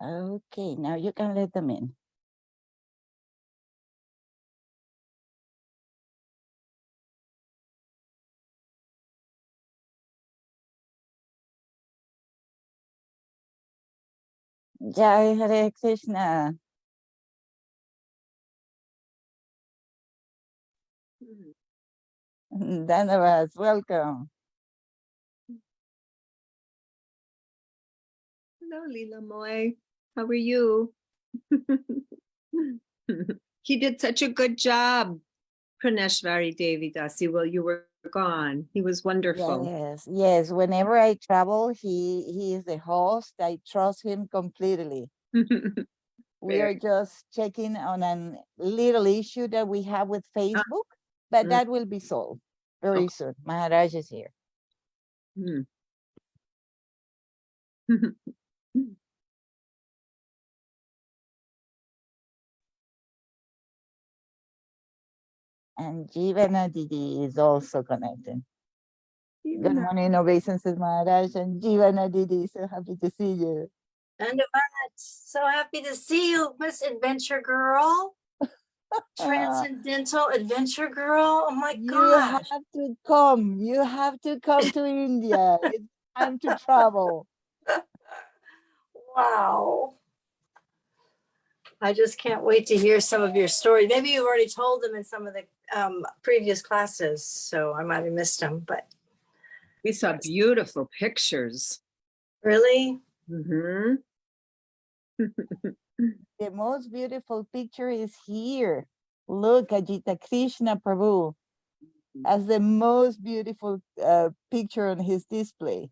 Okay, now you can let them in. Jai Hare Krishna. Dhanavas, welcome. Hello, Leela Moy. How are you? He did such a good job, Praneshvari Devi Dasi, while you were gone. He was wonderful. Yes, yes. Whenever I travel, he is the host. I trust him completely. We are just checking on a little issue that we have with Facebook, but that will be solved very soon. Maharaj is here. And Jivana Didi is also connected. Good morning, obeisances Maharaj and Jivana Didi. So happy to see you. And so happy to see you, Miss Adventure Girl. Transcendental Adventure Girl. Oh my You gosh. have to come. You have to come to India. It's time to travel. Wow. I just can't wait to hear some of your stories. Maybe you've already told them in some of the previous classes, so I might have missed them, but we saw beautiful pictures. Really? Mm-hmm. The most beautiful picture is here. Look, Ajita Krishna Prabhu has the most beautiful picture on his display.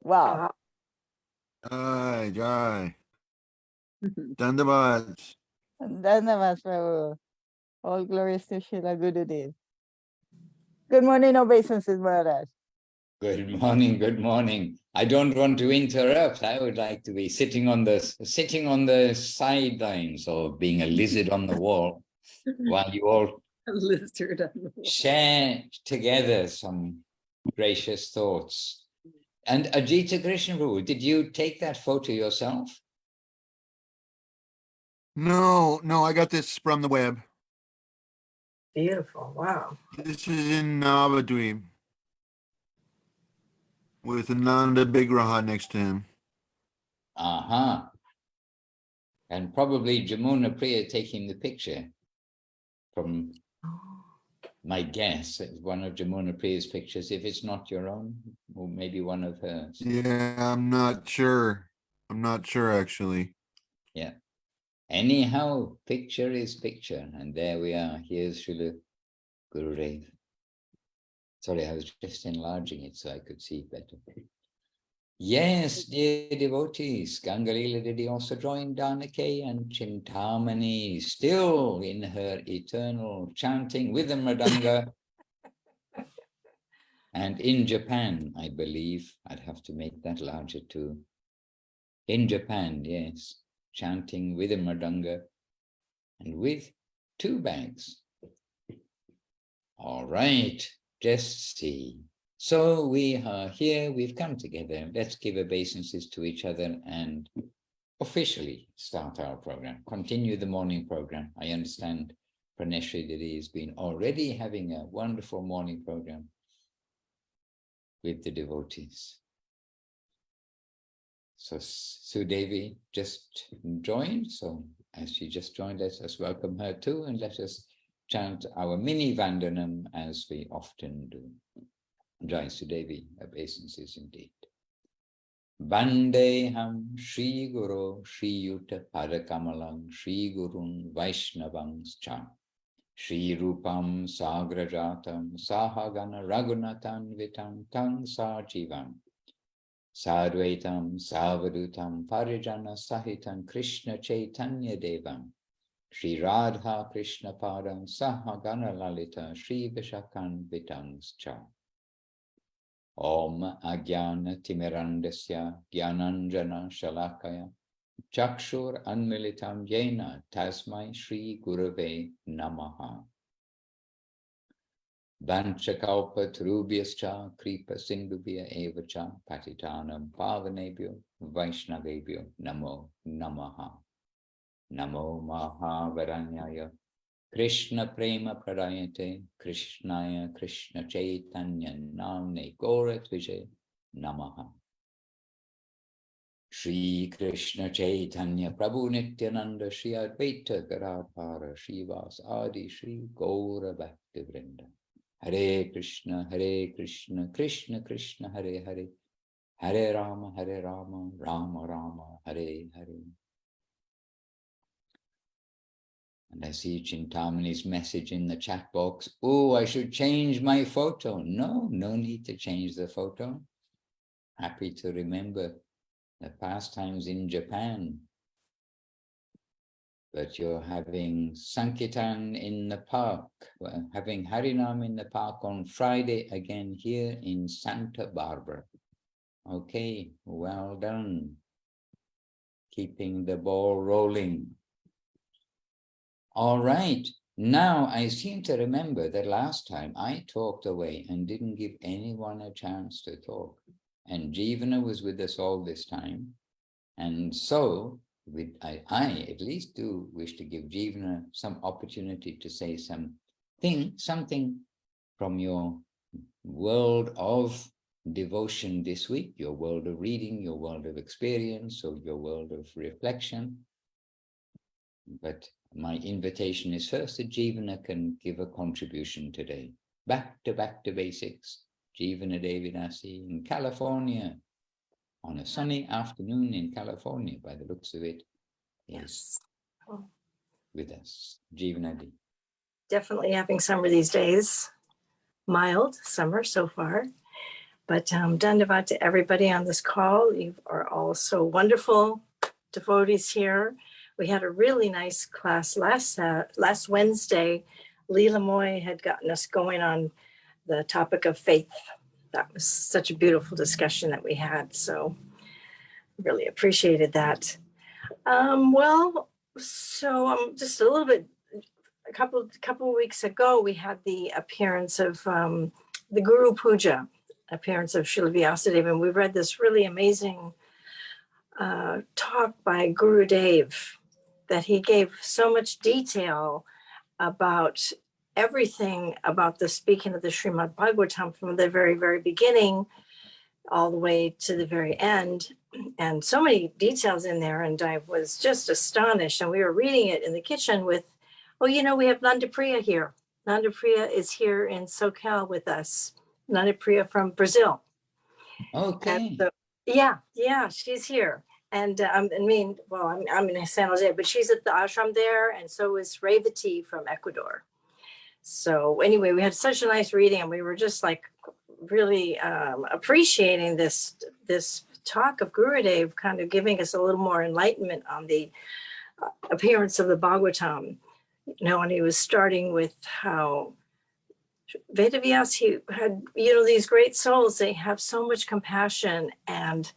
Wow. Jai, Jai. Dandavad. Dhanavas Prabhu. All glories to Srila Gurudev. Good morning, obeisances Maharaj. Good morning, good morning. I don't want to interrupt. I would like to be sitting on the sidelines or being a lizard on the wall while you all share together some gracious thoughts. And Ajita Krishna, did you take that photo yourself? No, I got this from the web. Beautiful. Wow. This is in Navadvip with Ananda Bigraha next to him. And probably Jamuna Priya taking the picture from my guess. It's one of Jamuna Priya's pictures, if it's not your own, or maybe one of hers. Yeah, I'm not sure. Actually. Yeah. Anyhow, picture is picture. And there we are. Here's Srila Gurudev. Sorry, I was just enlarging it so I could see better. Yes, dear devotees, Gangalila Didi also joined Danake and Chintamani, still in her eternal chanting with the Mridanga. And in Japan, I believe, I'd have to make that larger too. In Japan, yes, chanting with a Mridanga and with 2 bags. All right, just see. So we are here, we've come together. Let's give obeisances to each other and officially start our program, continue the morning program. I understand Praneshri Didi has been already having a wonderful morning program with the devotees. So Sudevi just joined, so as she just joined, let us welcome her too, and let us chant our mini Vandanam as we often do. Jai Sudevi, obeisances indeed. Vandeham Shri Guru Shri Yuta Padakamalam Shri Gurun Vaishnavang Cha Shri Rupam Sagrajatam Sahagana Raghunatan Vitam Tang Sajivam Sadvaitam Savadutam Parijana Sahitam Krishna Chaitanya Devam Shri Radha Krishna Padam Sahagana Lalita Shri Vishakan Vitams Cha Om Agyana Timirandasya Gyananjana Shalakaya Chakshur Anmilitam Yena Tasmai Shri Gurave Namaha. Vanchakalpa Tarubhyascha Kripa Sindhubhya Evacha Patitanam Pavanebhyo Vaishnavebhyo Namo Namaha. Namo Mahavaranyaya Krishna Prema Pradayate Krishnaya Krishna Chaitanya Namne Gora Tvije Namaha. Shri Krishna Chaitanya Prabhu Nityananda Shri Advaita Gadadhara Srivas Adi Shri Gaura Bhakti Vrinda. Hare Krishna Krishna Krishna Hare Hare, Hare Rama Rama Rama Hare Hare. And I see Chintamani's message in the chat box. Oh, I should change my photo. No need to change the photo. Happy to remember the pastimes in Japan. But you're having Sankirtan in the park. We're having Harinam in the park on Friday again here in Santa Barbara. Okay, well done. Keeping the ball rolling. All right, now I seem to remember that last time I talked away and didn't give anyone a chance to talk. And Jeevana was with us all this time. And so I at least do wish to give Jeevana some opportunity to say something from your world of devotion this week, your world of reading, your world of experience, or your world of reflection. But my invitation is first that Jeevana can give a contribution today. Back to basics. Jeevana Devidasi in California, on a sunny afternoon in California, by the looks of it, is with us. Jeevana. Definitely having summer these days. Mild summer so far. But Dandavad to everybody on this call. You are all so wonderful devotees here. We had a really nice class last Wednesday. Leela Moy had gotten us going on the topic of faith. That was such a beautiful discussion that we had. So really appreciated that. Just a little bit, a couple of weeks ago, we had the appearance of the Guru Puja, appearance of Srila Vyasadeva, and we read this really amazing talk by Guru Dev that he gave so much detail about everything about the speaking of the Srimad Bhagavatam from the very, very beginning all the way to the very end, and so many details in there. And I was just astonished. And we were reading it in the kitchen with, we have Nanda Priya here. Nanda Priya is here in SoCal with us. Nanda Priya from Brazil. Okay. So, yeah, she's here. And I'm in San Jose, but she's at the ashram there, and so is Revati from Ecuador. So anyway, we had such a nice reading, and we were just like really appreciating this talk of Gurudev, kind of giving us a little more enlightenment on the appearance of the Bhagavatam. And he was starting with how Vedavyas, he had, these great souls, they have so much compassion and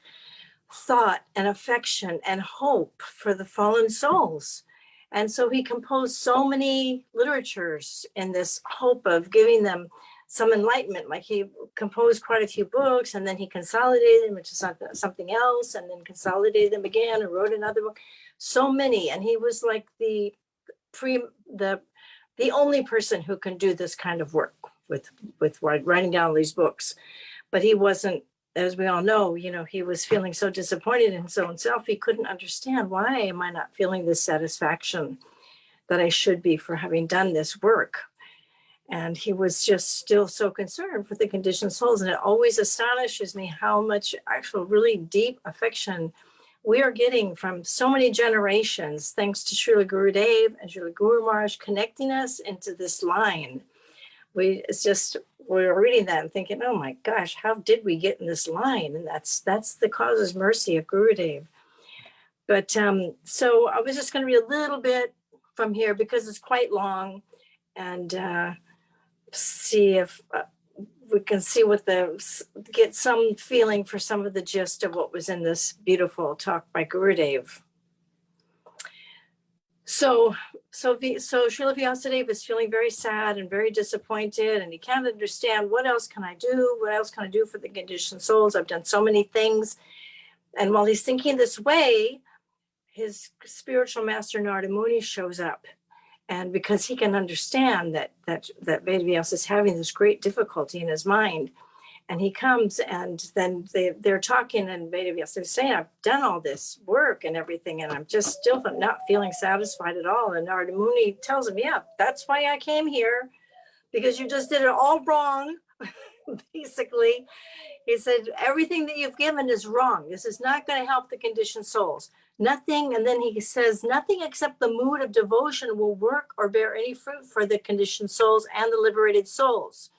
thought and affection and hope for the fallen souls. And so he composed so many literatures in this hope of giving them some enlightenment. Like he composed quite a few books, and then he consolidated them into something else, and then consolidated them again and wrote another book. So many. And he was like the only person who can do this kind of work with writing down these books. But he wasn't, as we all know, he was feeling so disappointed in himself. He couldn't understand, why am I not feeling this satisfaction that I should be for having done this work? And he was just still so concerned for the conditioned souls. And it always astonishes me how much actual really deep affection we are getting from so many generations, thanks to Srila Gurudev and Srila Guru Maharaj connecting us into this line. We were reading that and thinking, oh my gosh, how did we get in this line? And that's the causeless mercy of Gurudev. But so I was just going to read a little bit from here because it's quite long, and see if we can get some feeling for some of the gist of what was in this beautiful talk by Gurudev. So Srila Vyasadeva is feeling very sad and very disappointed, and he can't understand, what else can I do? What else can I do for the conditioned souls? I've done so many things. And while he's thinking this way, his spiritual master Narada Muni shows up. And because he can understand that Vedavyasa is having this great difficulty in his mind, and he comes, and then they're talking, and Vedavyasa is saying, I've done all this work and everything, and I'm just still not feeling satisfied at all. And Narada Muni tells him, yeah, that's why I came here, because you just did it all wrong. Basically, he said, everything that you've given is wrong. This is not going to help the conditioned souls. Nothing. And then he says, nothing except the mood of devotion will work or bear any fruit for the conditioned souls and the liberated souls.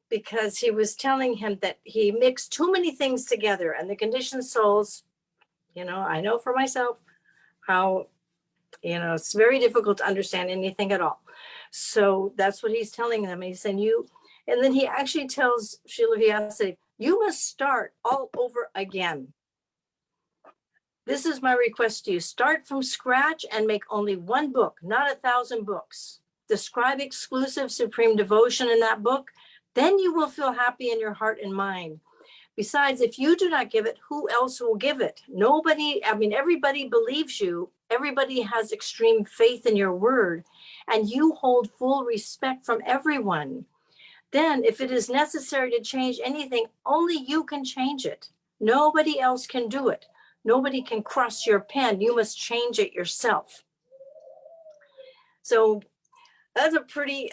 Because he was telling him that he mixed too many things together, and the conditioned souls, I know for myself how, it's very difficult to understand anything at all. So that's what he's telling them. He's saying, and then he actually tells Srila Vyasa, you must start all over again. This is my request to you. Start from scratch and make only one book, not 1,000 books. Describe exclusive supreme devotion in that book. Then you will feel happy in your heart and mind. Besides, if you do not give it, who else will give it? Nobody, everybody believes you. Everybody has extreme faith in your word, and you hold full respect from everyone. Then, if it is necessary to change anything, only you can change it. Nobody else can do it. Nobody can cross your pen. You must change it yourself. So that's a pretty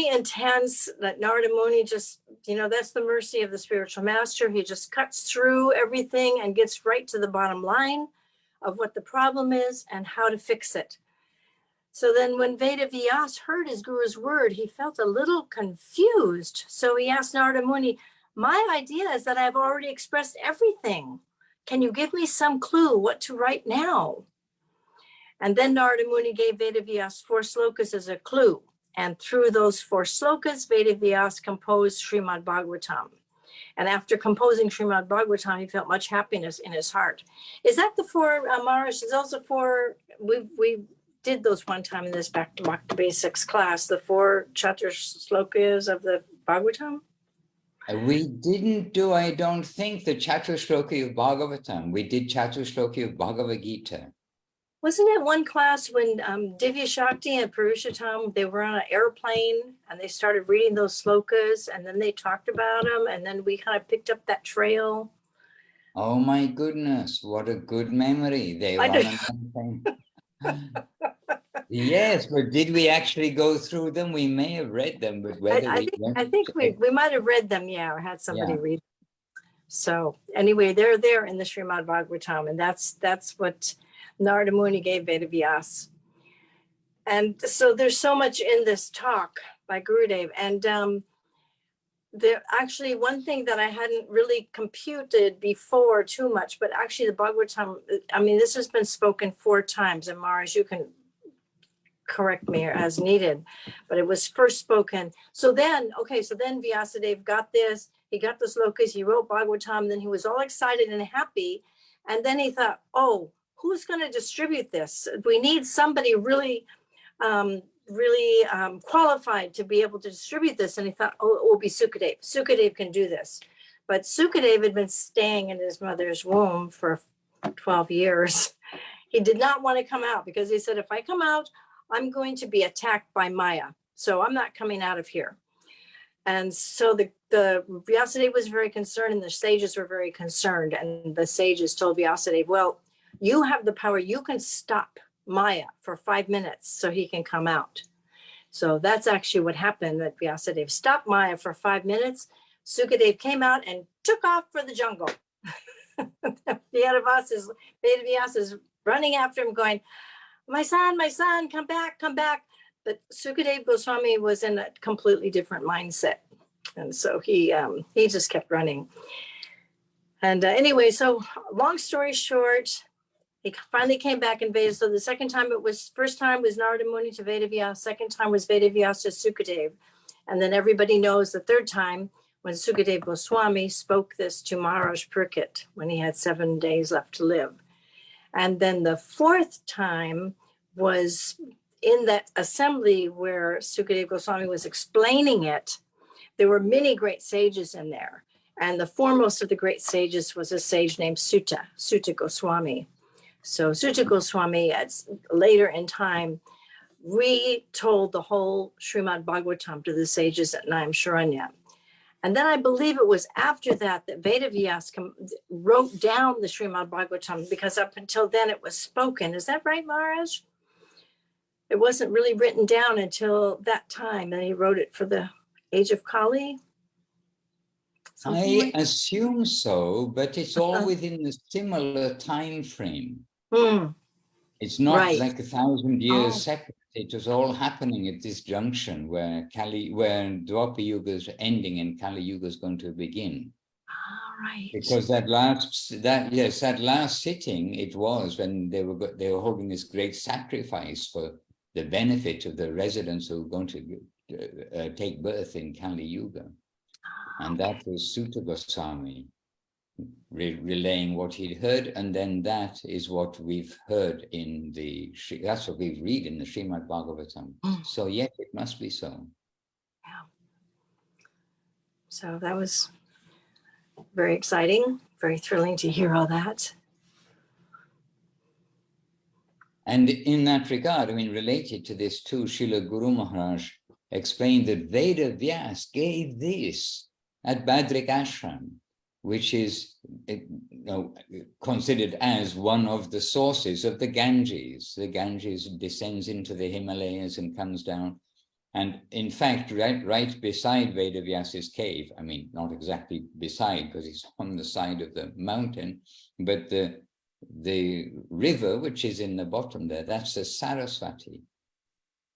intense, that Narada Muni just, that's the mercy of the spiritual master. He just cuts through everything and gets right to the bottom line of what the problem is and how to fix it. So then when Vedavyasa heard his guru's word, he felt a little confused. So he asked Narada Muni, my idea is that I've already expressed everything. Can you give me some clue what to write now? And then Narada Muni gave Vedavyasa 4 slokas as a clue. And through those 4 slokas, Vedavyasa composed Srimad Bhagavatam. And after composing Srimad Bhagavatam, he felt much happiness in his heart. Is that the 4, Maharaj? Is those the 4, we did those one time in this Back to Basics class, the 4 Chatur slokas of the Bhagavatam? We didn't do, I don't think, the Chaturshloki of Bhagavatam. We did Chaturshloki of Bhagavad Gita. Wasn't it one class when Divya Shakti and Purushottam, they were on an airplane and they started reading those slokas, and then they talked about them, and then we kind of picked up that trail? Oh my goodness, what a good memory. They were on an airplane. Yes, but did we actually go through them? We may have read them, but whether I think we might have read them, or had somebody read them. So anyway, they're there in the Srimad Bhagavatam, and that's what Narada Muni gave Vedavyasa. And so there's so much in this talk by Gurudev. And there actually one thing that I hadn't really computed before too much, but actually the Bhagavatam, this has been spoken 4 times, and Maharaj, you can correct me as needed, but it was first spoken. So then Vyasadeva got this, he got the slokas, he wrote Bhagavatam, then he was all excited and happy. And then he thought, oh, who's going to distribute this? We need somebody really qualified to be able to distribute this. And he thought, oh, it will be Sukadev. Sukadev can do this. But Sukadev had been staying in his mother's womb for 12 years. He did not want to come out because he said, if I come out, I'm going to be attacked by Maya. So I'm not coming out of here. And so the Vyasadeva was very concerned, and the sages were very concerned. And the sages told Vyasadeva, well, you have the power. You can stop Maya for 5 minutes so he can come out. So that's actually what happened, that Vyasadeva stopped Maya for 5 minutes. Sukadev came out and took off for the jungle. Vedavyasa is running after him going, my son, come back. But Sukadev Goswami was in a completely different mindset. And so he just kept running. And anyway, so long story short, he finally came back in Veda. So the first time was Narada Muni to Vedavyasa, second time was Vedavyasa to Sukadev. And then everybody knows the third time when Sukadev Goswami spoke this to Maharaj Parikshit when he had 7 days left to live. And then the fourth time, was in that assembly where Sukadeva Goswami was explaining it. There were many great sages in there. And the foremost of the great sages was a sage named Sutta Goswami. So Sutta Goswami, later in time, retold the whole Srimad Bhagavatam to the sages at Nayam Sharanya. And then I believe it was after that that Vedavyas wrote down the Srimad Bhagavatam, because up until then it was spoken. Is that right, Maharaj? It wasn't really written down until that time, and he wrote it for the age of Kali. I assume so, but it's all within a similar time frame. It's not like 1,000 years separate. It was all happening at this junction where Dwapara Yuga is ending and Kali Yuga is going to begin. Right. Because that last sitting, it was when they were holding this great sacrifice for the benefit of the residents who were going to take birth in Kali Yuga. And that was Sutta Goswami relaying what he'd heard, and then that is what we've heard in that's what we read in the Srimad Bhagavatam. So yes, it must be so. Yeah. So that was very exciting, very thrilling to hear all that. And in that regard, I mean, related to this too, Srila Guru Maharaj explained that Veda Vyas gave this at Badrik Ashram, which is considered as one of the sources of the Ganges. The Ganges descends into the Himalayas and comes down. And in fact, right beside Vedavyas's cave, I mean, not exactly beside, because it's on the side of the mountain, but the river, which is in the bottom there, that's the Saraswati.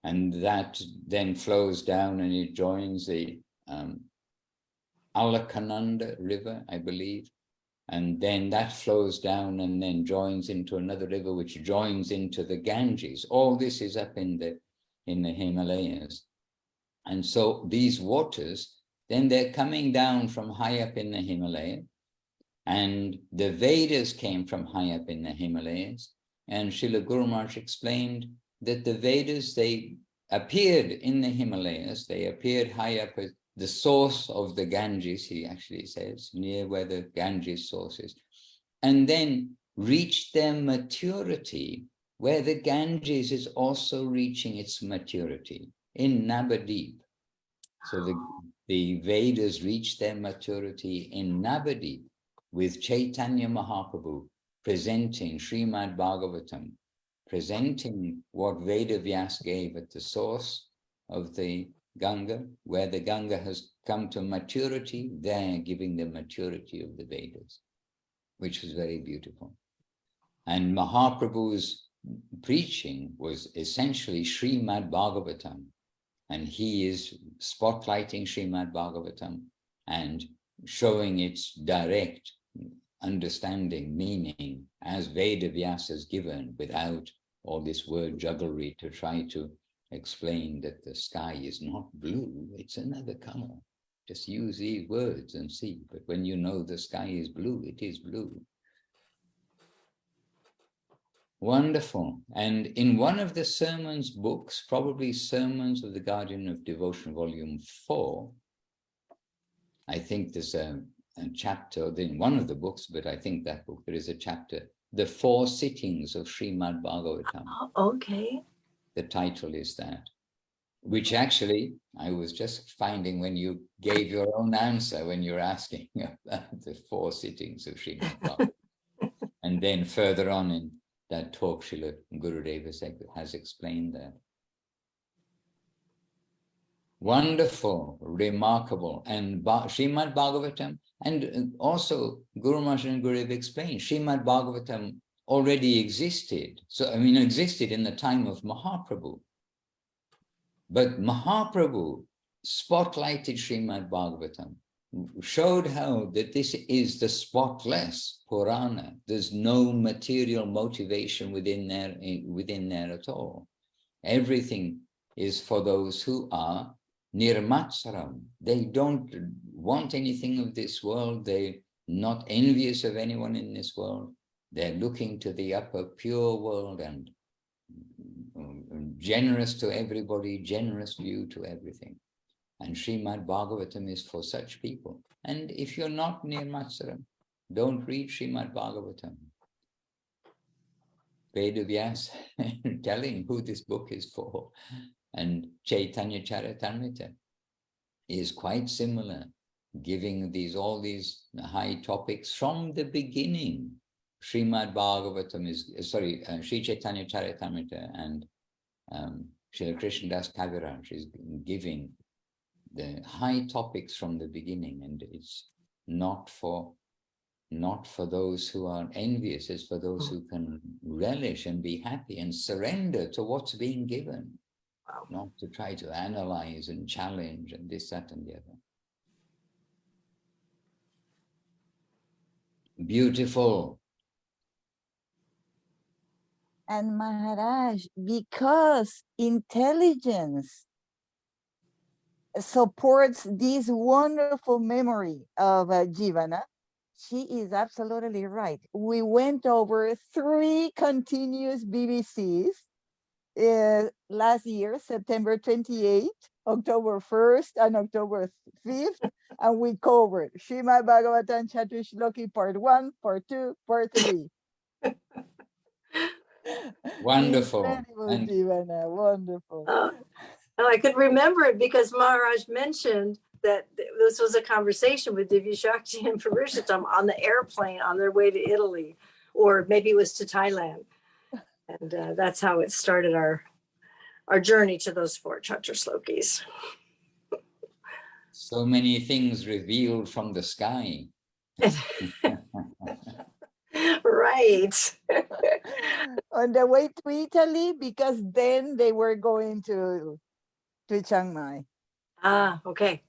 And that then flows down and it joins the Alakananda River, I believe. And then that flows down and then joins into another river, which joins into the Ganges. All this is up in the Himalayas. And so these waters, then they're coming down from high up in the Himalaya. And the Vedas came from high up in the Himalayas. And Srila Guru Maharaj explained that the Vedas, they appeared in the Himalayas. They appeared high up as the source of the Ganges, he actually says, near where the Ganges source is, and then reached their maturity, where the Ganges is also reaching its maturity, in Navadip. So the Vedas reached their maturity in Navadip, with Chaitanya Mahaprabhu presenting Srimad Bhagavatam, presenting what Vedavyas gave at the source of the Ganga, where the Ganga has come to maturity, there giving the maturity of the Vedas, which was very beautiful. And Mahaprabhu's preaching was essentially Srimad Bhagavatam, and he is spotlighting Srimad Bhagavatam and showing its direct understanding, meaning, as Vedavyas has given, without all this word jugglery to try to explain that the sky is not blue, it's another color. Just use these words and see. But when you know the sky is blue, it is blue. Wonderful. And in one of the sermons books, probably Sermons of the Guardian of Devotion, Volume 4, I think there's a chapter in one of the books, but I think that book, there is a chapter, The Four Sittings of Srimad Bhagavatam. Okay. The title is that, which actually I was just finding when you gave your own answer, when you're asking about the four sittings of Srimad Bhagavatam. And then further on in that talk, Srila Gurudeva has explained that. Wonderful, remarkable. And Srimad Bhagavatam, and also Guru Maharaj and Gurudeva explained, Srimad Bhagavatam already existed. So, I mean, existed in the time of Mahaprabhu. But Mahaprabhu spotlighted Srimad Bhagavatam, showed how that this is the spotless Purana. There's no material motivation within there at all. Everything is for those who are nirmatsaram. They don't want anything of this world. They're not envious of anyone in this world. They're looking to the upper pure world and generous to everybody, generous view to everything. And Srimad Bhagavatam is for such people. And if you're not near Matsaram, don't read Srimad Bhagavatam. Vedavyas telling who this book is for. And Chaitanya Charitamrita is quite similar, giving all these high topics from the beginning. Srimad Bhagavatam is, Sri Chaitanya Charitamrita and Srila Krishnadas Kaviraj is giving the high topics from the beginning, and it's not for those who are envious, it's for those who can relish and be happy and surrender to what's being given. Wow. Not to try to analyze and challenge and this, that, and the other. Beautiful. And Maharaj, because intelligence supports this wonderful memory of Jivana, she is absolutely right. We went over 3 continuous BBCs last year, September 28th, October 1st, and October 5th, and we covered Srimad Bhagavatam Chatu Shloki Part 1, Part 2, Part 3. Wonderful. Incredible, Jivana, wonderful. Oh, I could remember it because Maharaj mentioned that this was a conversation with Divya Shakti and Purushottam on the airplane on their way to Italy, or maybe it was to Thailand. And that's how it started our journey to those 4 Chaturslokis. So many things revealed from the sky. Right. On the way to Italy, because then they were going to Chiang Mai. Ah, okay.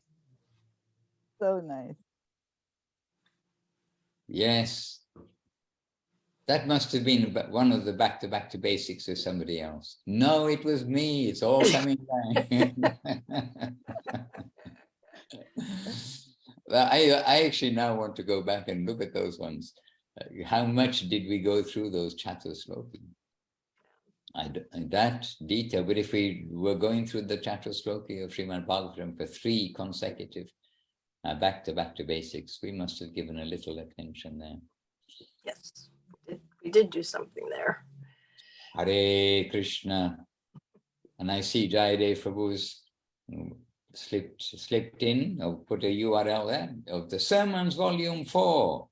So nice. Yes. That must have been one of the back to basics of somebody else. No, it was me. It's all coming back. Well, I actually now want to go back and look at those ones. How much did we go through those Chatusloki? That detail, but if we were going through the Chatusloki of Srimad Bhagavatam for 3 consecutive back to basics, we must have given a little attention there. Yes, we did do something there. Hare Krishna. And I see Jayadev Prabhu's slipped in, or put a URL there, of the Sermons Volume 4.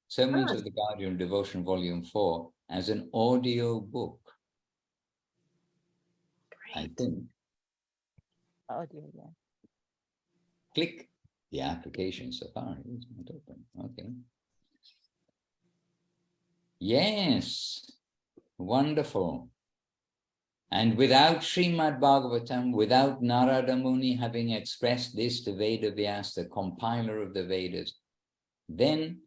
Sermons of the Guardian Devotion Volume 4 as an audio book. Great. I think. Audio, yeah. Click the application Safari. It's not open. Okay. Yes. Wonderful. And without Srimad Bhagavatam, without Narada Muni having expressed this to Veda Vyas, the compiler of the Vedas, then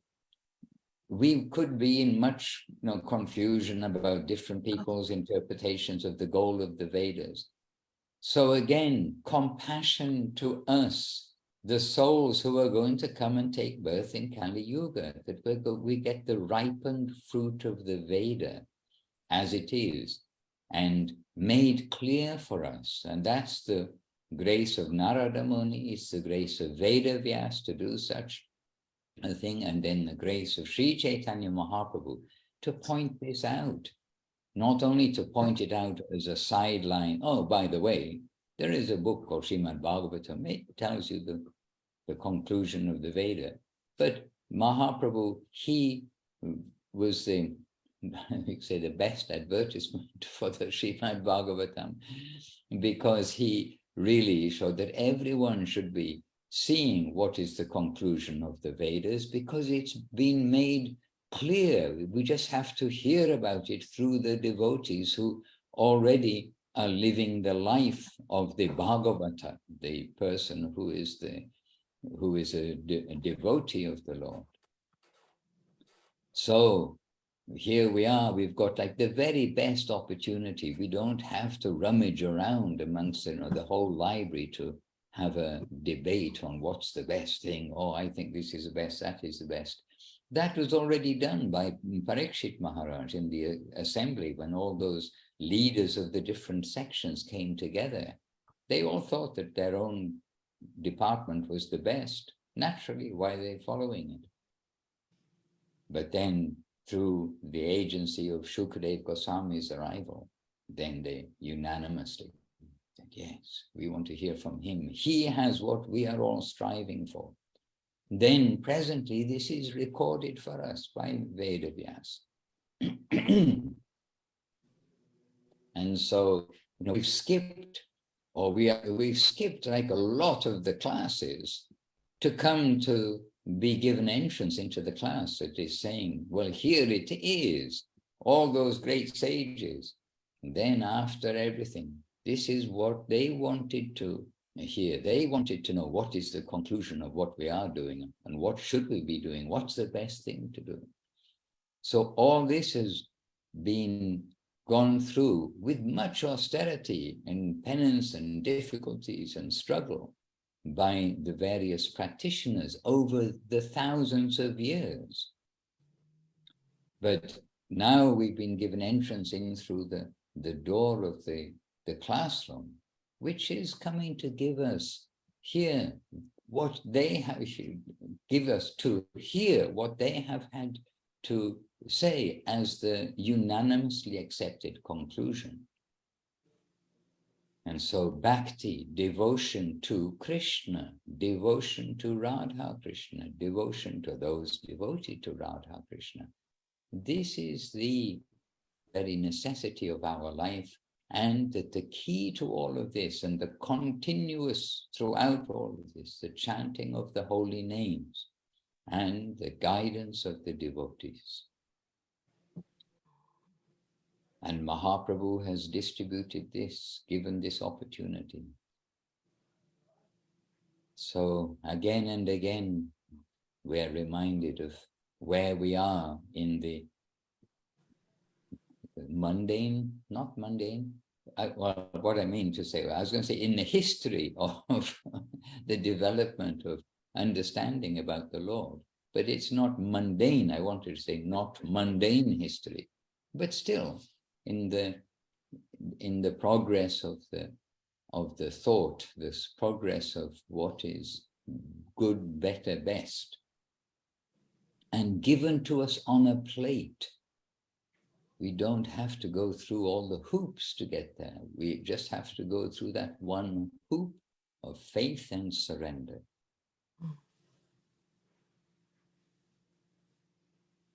we could be in much confusion about different people's interpretations of the goal of the Vedas. So again, compassion to us, the souls who are going to come and take birth in Kali Yuga, that we get the ripened fruit of the Veda as it is, and made clear for us. And that's the grace of Narada Muni, it's the grace of Veda Vyas to do such a thing, and then the grace of Sri Chaitanya Mahaprabhu to point this out, not only to point it out as a sideline. Oh, by the way, there is a book called Srimad Bhagavatam. It tells you the conclusion of the Veda. But Mahaprabhu, he was the best advertisement for the Srimad Bhagavatam, because he really showed that everyone should be seeing what is the conclusion of the Vedas, because it's been made clear. We just have to hear about it through the devotees who already are living the life of the Bhagavata, the person who is a devotee of the Lord. So here we are, we've got like the very best opportunity. We don't have to rummage around amongst the whole library to have a debate on what's the best thing. Oh, I think this is the best, that is the best. That was already done by Parikshit Maharaj in the assembly when all those leaders of the different sections came together. They all thought that their own department was the best. Naturally, why are they following it? But then through the agency of Shukadev Goswami's arrival, then they unanimously said, yes, we want to hear from him. He has what we are all striving for. Then presently this is recorded for us by Vedavyas. And so, we've skipped, or we've skipped like a lot of the classes to come to be given entrance into the class that is saying, well, here it is, all those great sages. And then after everything, this is what they wanted to hear. They wanted to know what is the conclusion of what we are doing and what should we be doing? What's the best thing to do? So all this has been gone through with much austerity and penance and difficulties and struggle by the various practitioners over the thousands of years. But now we've been given entrance in through the door of the classroom, which is coming to give us here what they have, give us to hear what they have had to say as the unanimously accepted conclusion. And so bhakti, devotion to Krishna, devotion to Radha Krishna, devotion to those devoted to Radha Krishna. This is the very necessity of our life, and that the key to all of this and the continuous throughout all of this, the chanting of the holy names and the guidance of the devotees. And Mahaprabhu has distributed this, given this opportunity. So again and again, we're reminded of where we are in the mundane, not mundane, well, what I mean to say, I was going to say in the history of the development of understanding about the Lord. But it's not mundane, I wanted to say not mundane history, but still, in the progress of the thought, this progress of what is good, better, best, and given to us on a plate. We don't have to go through all the hoops to get there. We just have to go through that one hoop of faith and surrender.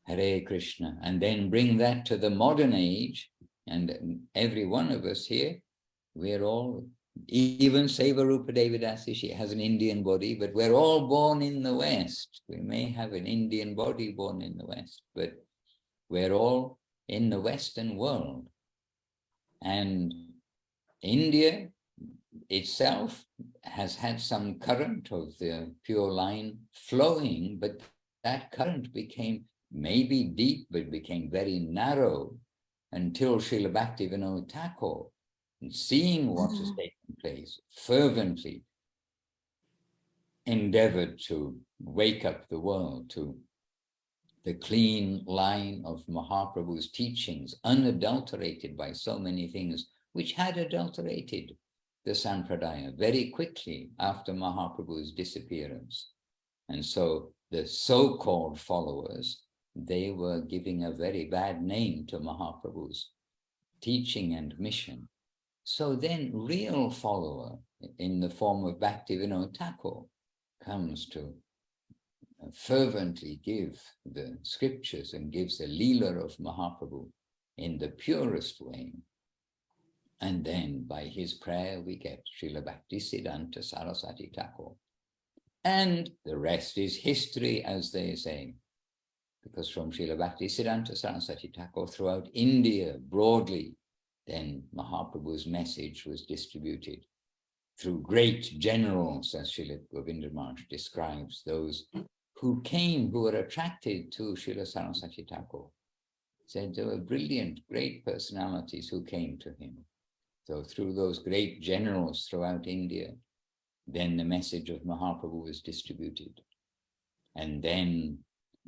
Hare Krishna, and then bring that to the modern age. And every one of us here, we're all, even Sevarupa Devidasi, she has an Indian body, but we're all born in the West. We may have an Indian body born in the West, but we're all in the Western world. And India itself has had some current of the pure line flowing, but that current became maybe deep, but became very narrow until Srila Bhaktivinoda Thakur, seeing what has taken place, fervently endeavored to wake up the world to the clean line of Mahaprabhu's teachings, unadulterated by so many things, which had adulterated the Sampradaya very quickly after Mahaprabhu's disappearance. And so the so-called followers, they were giving a very bad name to Mahaprabhu's teaching and mission. So then real follower in the form of Bhaktivinoda Thakur comes to fervently give the scriptures and gives the Leela of Mahaprabhu in the purest way. And then by his prayer we get Srila Bhaktisiddhanta Saraswati Thakur. And the rest is history, as they say. Because from Srila Bhaktisiddhanta Saraswati Thakur throughout India broadly, then Mahaprabhu's message was distributed through great generals, as Srila Govinda Maharaj describes, those who came, who were attracted to Srila Saraswati Thakur. Said there were brilliant, great personalities who came to him. So through those great generals throughout India, then the message of Mahaprabhu was distributed. And then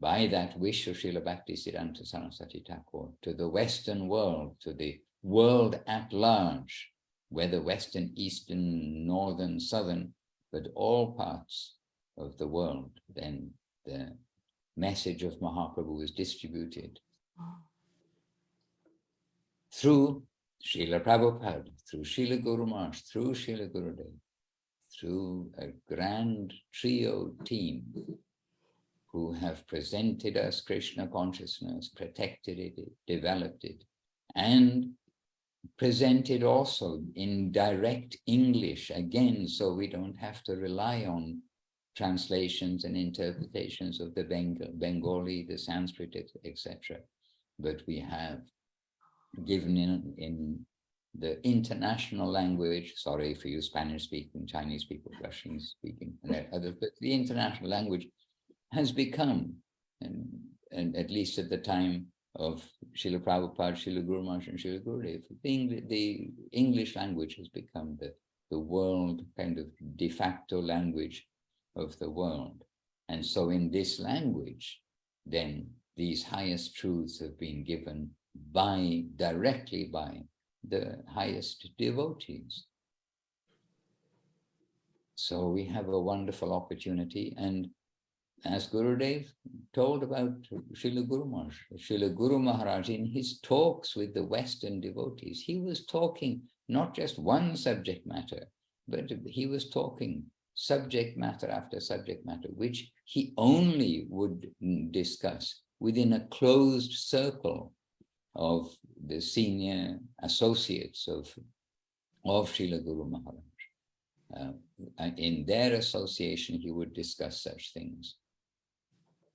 by that wish of Srila Bhaktisiddhanta Saraswati Thakur, to the Western world, to the world at large, whether Western, Eastern, Northern, Southern, but all parts of the world, then the message of Mahaprabhu was distributed through Srila Prabhupada, through Srila Guru Maharaj, through Srila Gurudev, through a grand trio team who have presented us Krishna consciousness, protected it, developed it, and presented also in direct English, again, so we don't have to rely on translations and interpretations of the Bengali, the Sanskrit, etc. But we have given in the international language, sorry for you Spanish speaking, Chinese people, Russian speaking, and others, but the international language has become, and at least at the time of Srila Prabhupada, Srila Guru Maharaj, and Srila Gurudev, the English language has become the world kind of de facto language of the world. And so in this language, then these highest truths have been given directly by the highest devotees. So we have a wonderful opportunity, and as Gurudev told about Srila Guru Maharaj, Srila Guru Maharaj, in his talks with the Western devotees, he was talking not just one subject matter, but he was talking subject matter after subject matter, which he only would discuss within a closed circle of the senior associates of Srila Guru Maharaj. In their association, he would discuss such things.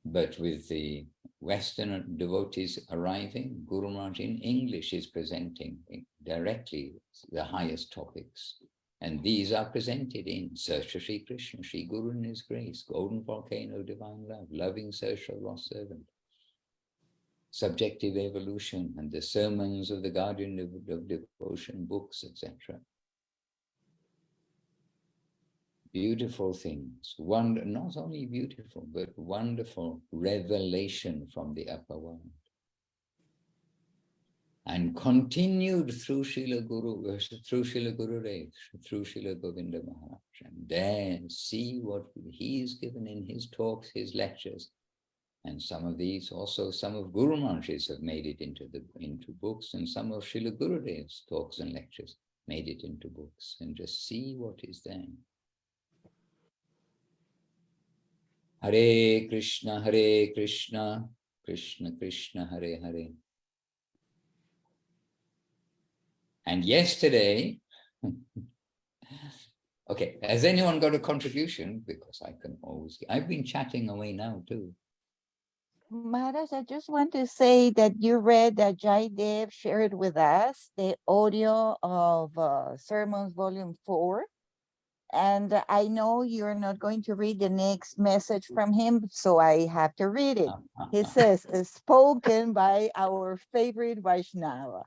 But with the Western devotees arriving, Guru Maharaj in English is presenting directly the highest topics. And these are presented in Search of Sri Krishna, Sri Guru in His Grace, Golden Volcano of Divine Love, Loving Search of Lost Servant, Subjective Evolution, and the Sermons of the Guardian of Devotion, books, etc. Beautiful things, not only beautiful, but wonderful revelation from the upper world. And continued through Srila Gurudev, through Srila Govinda Maharaj. And there, see what he's given in his talks, his lectures. And some of these, also some of Guru Maharaj's have made it into books, and some of Srila Gurudev's talks and lectures made it into books. And just see what is there. Hare Krishna, Krishna Krishna, Hare Hare. And yesterday, okay, has anyone got a contribution? Because I can always, I've been chatting away now too. Maharaj, I just want to say that you read that Jaidev shared with us the audio of Sermons Volume 4. And I know you're not going to read the next message from him, so I have to read it. He says, spoken by our favorite Vaishnava.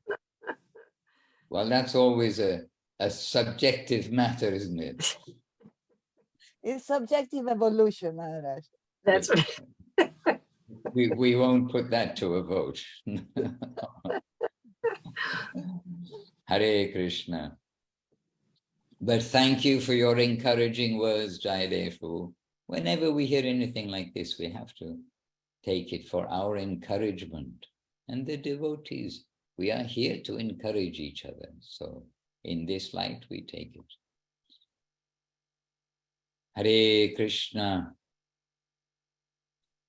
Well, that's always a subjective matter, isn't it? It's subjective evolution, Maharaj. That's right. We won't put that to a vote. Hare Krishna. But thank you for your encouraging words, Jayadev. Whenever we hear anything like this, we have to take it for our encouragement. And the devotees, we are here to encourage each other. So in this light, we take it. Hare Krishna.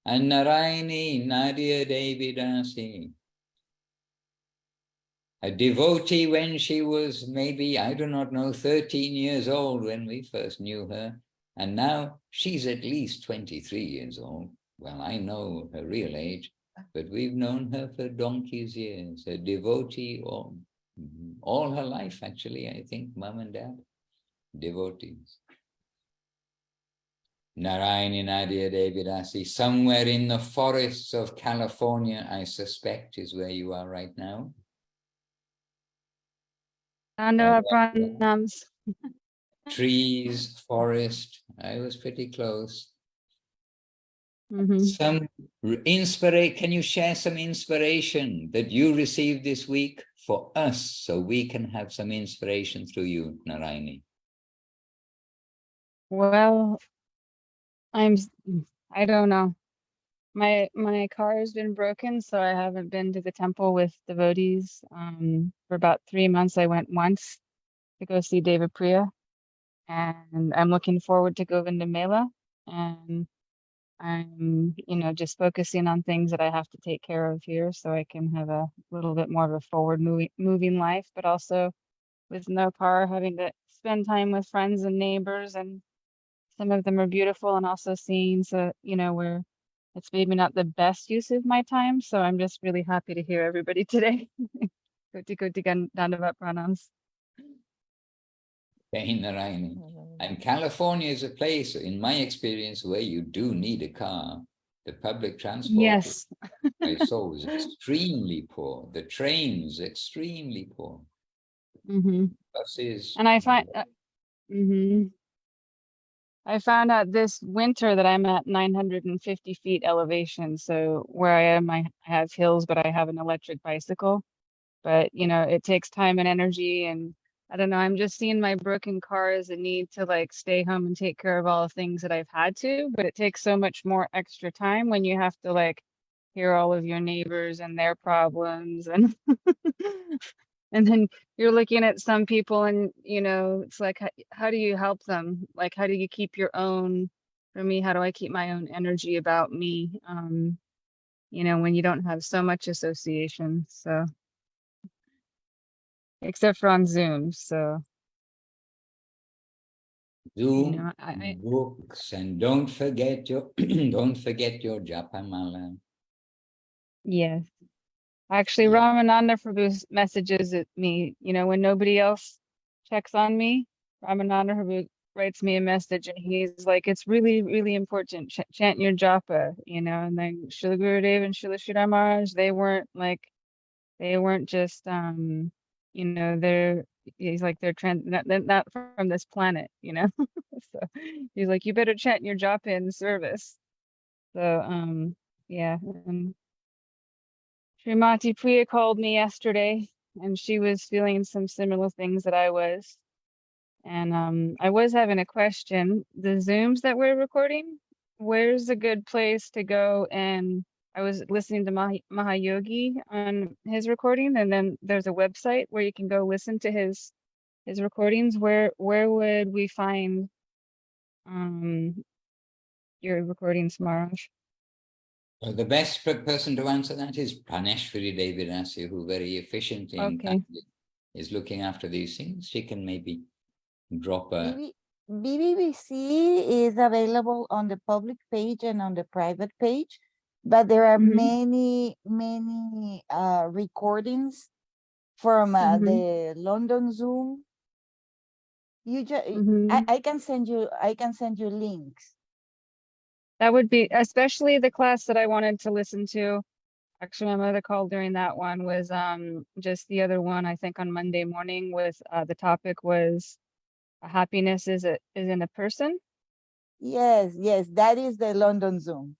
And Narayani Nadia Devi Dasi, a devotee when she was maybe, I do not know, 13 years old when we first knew her. And now she's at least 23 years old. Well, I know her real age, but we've known her for donkey's years. A devotee all her life, actually, I think, mom and dad, devotees. Narayani Nadia Devi Dasi, somewhere in the forests of California, I suspect, is where you are right now. Pranams. Trees, forest, I was pretty close. Mhm. Some can you share some inspiration that you received this week for us so we can have some inspiration through you, Narayani? Well, I don't know. My car has been broken, so I haven't been to the temple with devotees. For about 3 months, I went once to go see Deva Priya, and I'm looking forward to Govinda Mela. And I'm, just focusing on things that I have to take care of here so I can have a little bit more of a forward moving life, but also with no car, having to spend time with friends and neighbors, and some of them are beautiful, and also seeing, so, where it's maybe not the best use of my time. So I'm just really happy to hear everybody today. Koti koti dandavat pranams. Hey, Narayani. And California is a place, in my experience, where you do need a car. The public transport Yes. I saw was extremely poor. The trains extremely poor. Mm-hmm. Buses. And I found out this winter that I'm at 950 feet elevation. So where I am, I have hills, but I have an electric bicycle. But, it takes time and energy. And I don't know, I'm just seeing my broken car as a need to like stay home and take care of all the things that I've had to. But it takes so much more extra time when you have to like hear all of your neighbors and their problems. And and then you're looking at some people and, it's like, how do you help them? Like, how do you keep your own, for me, how do I keep my own energy about me? When you don't have so much association. So, except for on Zoom. So, Zoom, I books, and don't forget your don't forget your japamala. yes. Actually, Yeah. Ramananda Prabhu messages at me, when nobody else checks on me, Ramananda Prabhu writes me a message and he's like, it's really, really important. Chant your japa, and then Srila Gurudev and Srila Sridhar Maharaj, they weren't just, they're, he's like, they're not from this planet, So he's like, you better chant your japa in service. So, yeah. And Srimati Priya called me yesterday and she was feeling some similar things that I was. And I was having a question. The Zooms that we're recording, where's a good place to go? And I was listening to Mahayogi on his recording, and then there's a website where you can go listen to his recordings. Where would we find your recordings, Maharaj? Well, the best person to answer that is Praneshwari Devidasi, who very efficiently and Okay. kindly is looking after these things. She can maybe drop a BBBC is available on the public page and on the private page, but there are Mhm. many recordings from the London Zoom. You just Mhm. I can send you links. That would be, especially the class that I wanted to listen to. Actually, my mother called during that one, was just the other one, I think on Monday morning, with the topic was happiness is in a person. Yes, that is the London Zoom.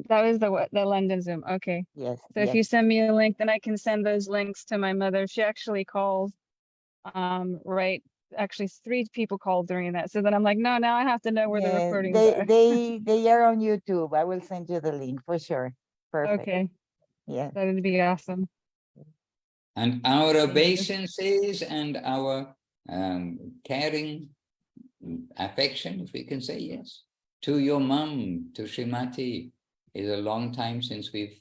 That was the London Zoom. Okay. Yes, So if you send me a link, then I can send those links to my mother. She actually called, right. Actually, 3 people called during that. So then I'm like, no, now I have to know where the Yeah, recordings are. they are on YouTube. I will send you the link for sure. Perfect. Okay. Yeah. That would be awesome. and our Thank you. obeisances and our caring affection, if we can say yes, to your mum, to Srimati. Is a long time since we've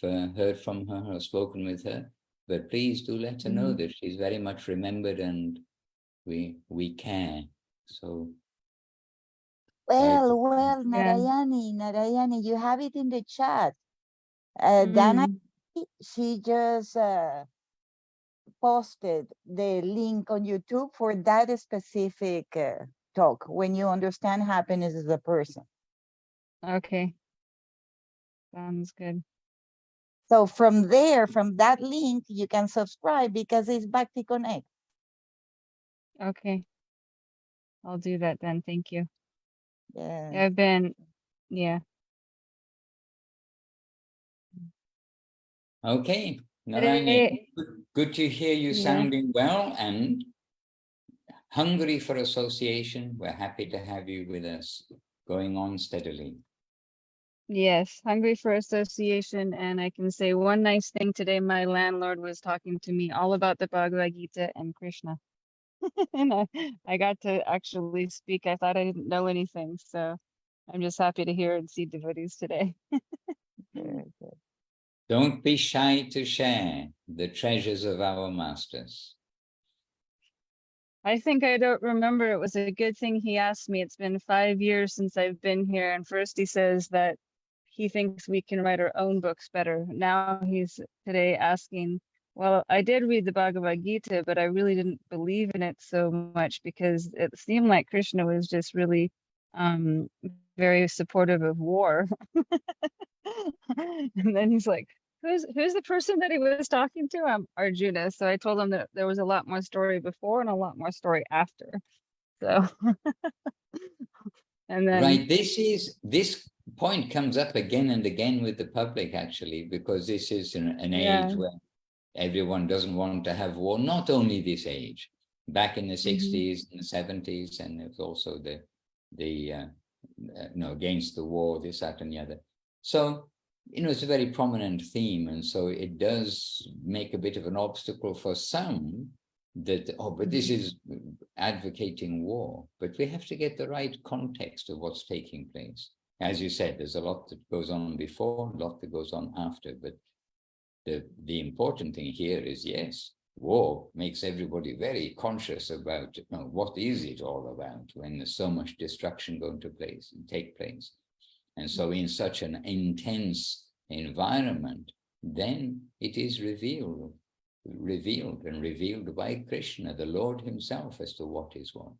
heard from her or spoken with her, but please do let her know that she's very much remembered and we care. So Well, Yeah. Narayani, you have it in the chat. Dana, she just posted the link on YouTube for that specific talk, when you understand happiness as a person. Okay. Sounds good. So from there, from that link, you can subscribe because it's Bhakti Connect. Okay. I'll do that then. Thank you. Yeah. I've been, yeah. Okay, Narayani, Today, good to hear you Yeah. sounding well and hungry for association. We're happy to have you with us, going on steadily. yes, hungry for association. And I can say one nice thing today. My landlord was talking to me all about the Bhagavad Gita and Krishna. And I got to actually speak. I thought I didn't know anything. So I'm just happy to hear and see devotees today. Very good. Don't be shy to share the treasures of our masters. I think I don't remember. It was a good thing he asked me. It's been 5 years since I've been here. And first he says that he thinks we can write our own books better. Now he's today asking, well, I did read the Bhagavad Gita, but I really didn't believe in it so much because it seemed like Krishna was just really um, very supportive of war. And then he's like, who's the person that he was talking to? Arjuna. So I told him that there was a lot more story before and a lot more story after. So and then Right, this point comes up again and again with the public, actually, because this is an Yeah. age where everyone doesn't want to have war. Not only this age, back in the 60s and the 70s, and it was also against the war, this, that, and the other. So, it's a very prominent theme, and so it does make a bit of an obstacle for some that, but this is advocating war. But we have to get the right context of what's taking place. As you said, there's a lot that goes on before, a lot that goes on after, but the important thing here is, yes, war makes everybody very conscious about what is it all about when there's so much destruction going to take place. And so in such an intense environment, then it is revealed by Krishna, the Lord himself, as to what is what.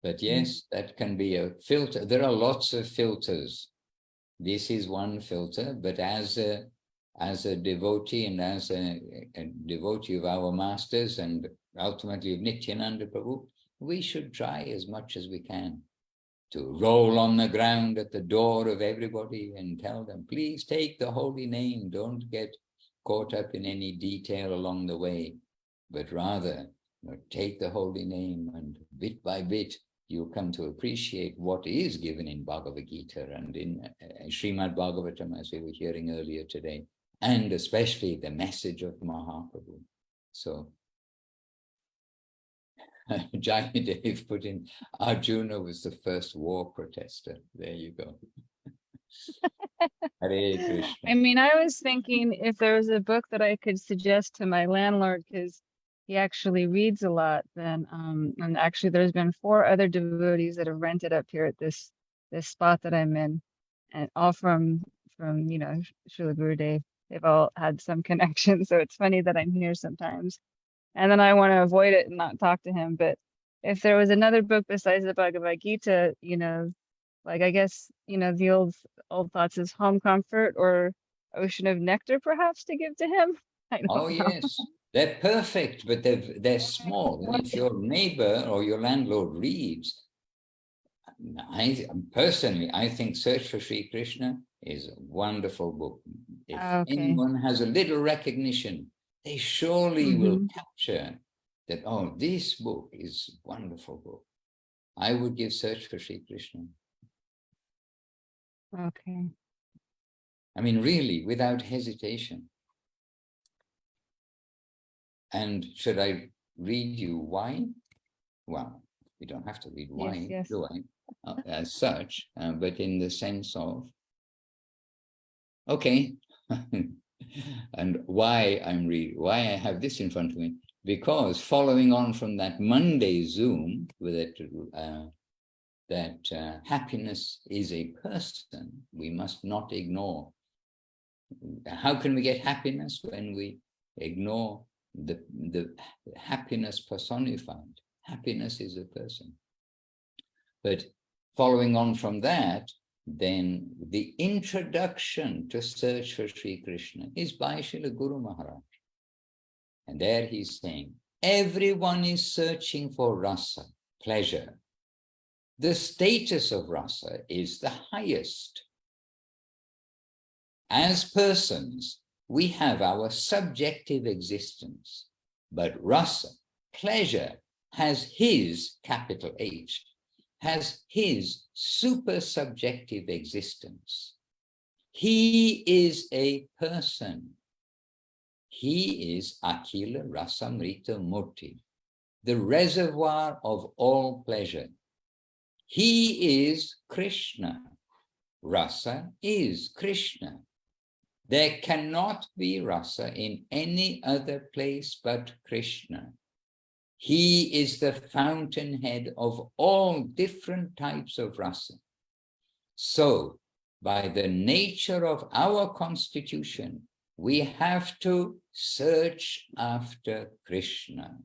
But yes, that can be a filter. There are lots of filters. This is one filter, but as a devotee and as a devotee of our masters and ultimately of Nityananda Prabhu, we should try as much as we can to roll on the ground at the door of everybody and tell them, please take the holy name. Don't get caught up in any detail along the way, but rather take the holy name, and bit by bit, you'll come to appreciate what is given in Bhagavad Gita and in Srimad Bhagavatam, as we were hearing earlier today, and especially the message of Mahaprabhu. So, Jayadev put in, Arjuna was the first war protester. There you go. Hare Krishna. I mean, I was thinking if there was a book that I could suggest to my landlord, because he actually reads a lot, then and actually there's been 4 other devotees that have rented up here at this spot that I'm in, and all from Srila Gurudev. They've all had some connection, so it's funny that I'm here sometimes. And then I want to avoid it and not talk to him. But if there was another book besides the Bhagavad Gita, like I guess, the old thoughts is Home Comfort or Ocean of Nectar, perhaps, to give to him. I don't know. Yes, they're perfect, but they're small. And if your neighbor or your landlord reads, I think Search for Sri Krishna is a wonderful book. If anyone has a little recognition, they surely will capture that, this book is a wonderful book. I would give Search for Sri Krishna. Okay. I mean, really, without hesitation. And should I read you why? Well, you don't have to read why, Yes. do I? As such, but in the sense of, okay, and why I have this in front of me, because following on from that Monday Zoom with it, that happiness is a person we must not ignore. How can we get happiness when we ignore the happiness personified? Happiness is a person. But following on from that, then the introduction to Search for Sri Krishna is by Srila Guru Maharaj. And there he's saying, everyone is searching for rasa, pleasure. The status of rasa is the highest. As persons, we have our subjective existence, but rasa, pleasure, has his, capital H, has his super subjective existence. He is a person. He is Akhila Rasamrita Murti, the reservoir of all pleasure. He is Krishna. Rasa is Krishna. There cannot be rasa in any other place but Krishna. He is the fountainhead of all different types of rasa. So, by the nature of our constitution, we have to search after Krishna.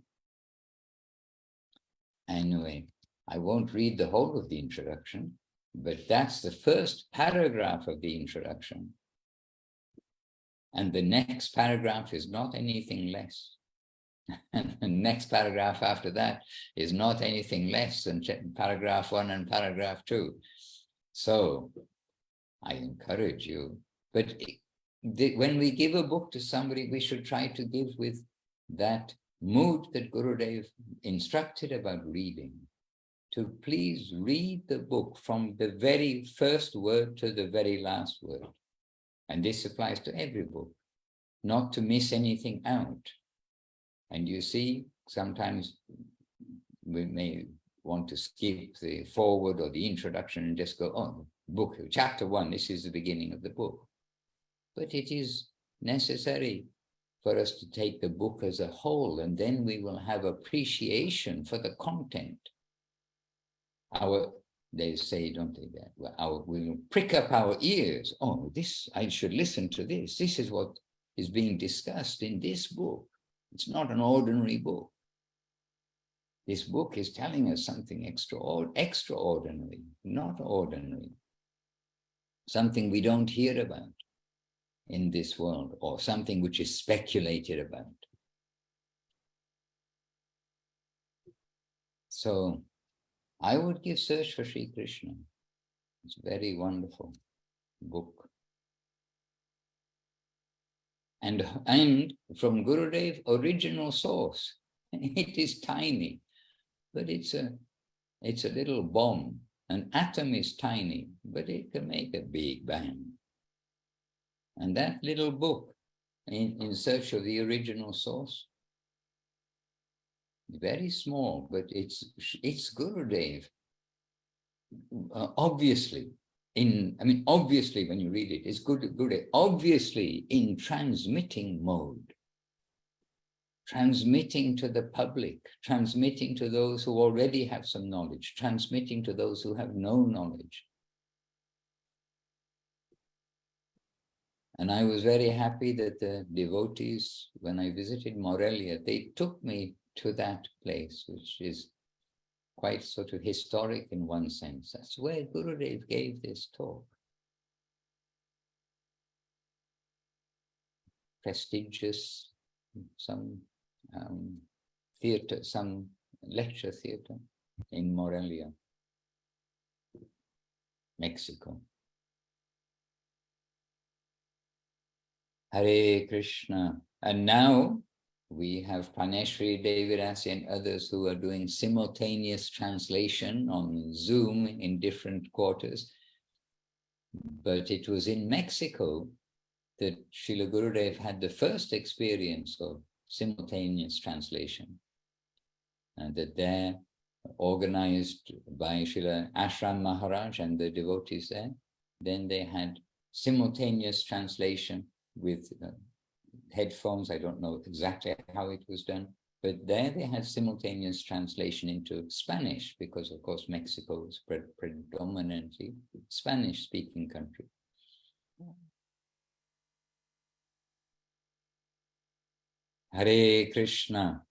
Anyway, I won't read the whole of the introduction, but that's the first paragraph of the introduction. And the next paragraph is not anything less. And the next paragraph after that is not anything less than paragraph 1 and paragraph 2. So I encourage you, but when we give a book to somebody, we should try to give with that mood that Gurudev instructed about reading, to please read the book from the very first word to the very last word. And this applies to every book, not to miss anything out. And you see, sometimes we may want to skip the forward or the introduction and just go, oh, book, chapter 1, this is the beginning of the book. But it is necessary for us to take the book as a whole, and then we will have appreciation for the content. They say, don't they, that we'll prick up our ears. Oh, this, I should listen to this. This is what is being discussed in this book. It's not an ordinary book. This book is telling us something extraordinary, not ordinary. Something we don't hear about in this world, or something which is speculated about. So I would give Search for Sri Krishna. It's a very wonderful book. And from Gurudev, original source. It is tiny, but it's a little bomb. An atom is tiny, but it can make a big bang. And that little book, in Search of the Original Source, very small, but it's Gurudev. Obviously, obviously when you read it, it's Gurudev, obviously in transmitting mode. Transmitting to the public, transmitting to those who already have some knowledge, transmitting to those who have no knowledge. And I was very happy that the devotees, when I visited Morelia, they took me to that place, which is quite sort of historic in one sense. That's where Gurudev gave this talk. Prestigious, some theater, some lecture theater in Morelia, Mexico. Hare Krishna. And now we have Praneshri, Devidasi, and others who are doing simultaneous translation on Zoom in different quarters. But it was in Mexico that Srila Gurudev had the first experience of simultaneous translation. And that there, organized by Srila Ashram Maharaj and the devotees there, then they had simultaneous translation with headphones. I don't know exactly how it was done, but there they had simultaneous translation into Spanish, because of course Mexico is predominantly Spanish-speaking country. Hare Krishna.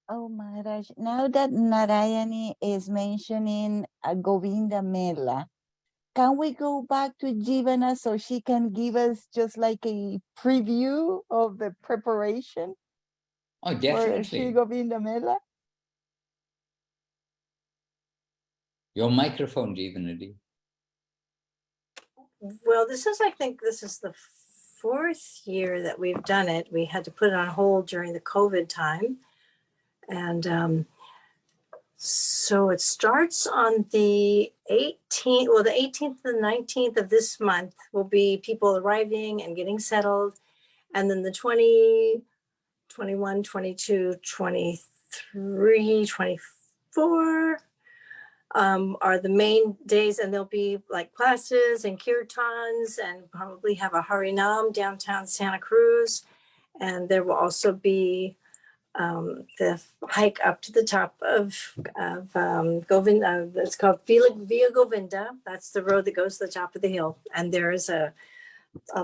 Oh, Maharaj, now that Narayani is mentioning Govinda Mela, can we go back to Jivana so she can give us just like a preview of the preparation Oh, for Sri definitely. Govinda Mela? Your microphone, Divinity. Well, I think this is the 4th year that we've done it. We had to put it on hold during the COVID time. And so it starts on the 18th, well, the 18th and the 19th of this month will be people arriving and getting settled. And then the 20, 21, 22, 23, 24 are the main days, and there'll be like classes and kirtans, and probably have a Harinam downtown Santa Cruz. And there will also be the hike up to the top of Govinda. It's called Via Govinda. That's the road that goes to the top of the hill. And there is a